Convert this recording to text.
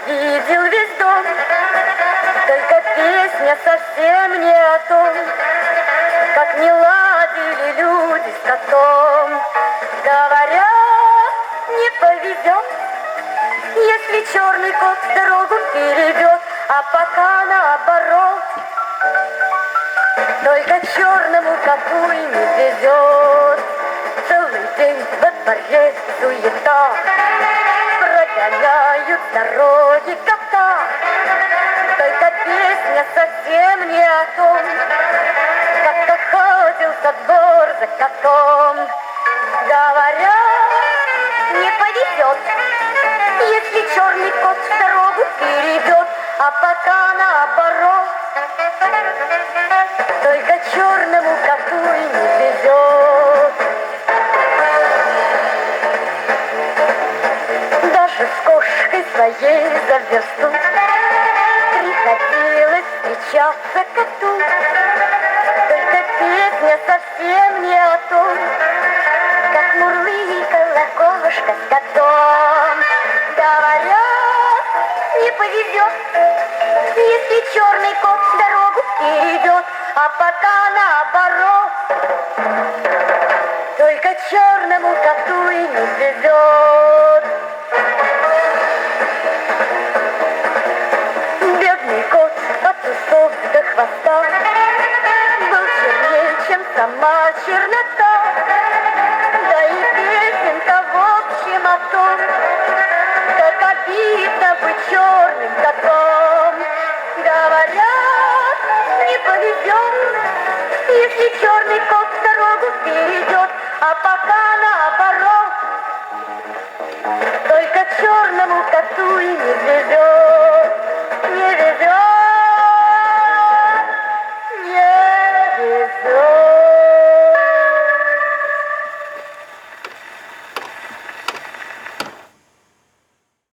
ненавидел весь дом. Только песня совсем не о том, как не ладили люди с котом. Говорят, не повезет, если черный кот дорогу перейдет, а пока наоборот. Только черному коту и не везет. Целый день во дворе суета, прогоняют с дороги кота. Только песня совсем не о том, как охотился двор за котом. Говорят, не повезет, если черный кот дорогу перейдет, а пока наоборот. Только черному коту и не везет. Даже с кошкой своей за версту приходилось встречаться коту. Только песня совсем не о том, как мурлыкала кошка с котом. Говорят, не повезет, если черный кот дорогу перейдет, а пока наоборот. Только черному коту и не везет. Бедный кот от усов до хвоста был чернее, чем сама чернота. Да и песенка в общем о том, как обидно быть черным котом.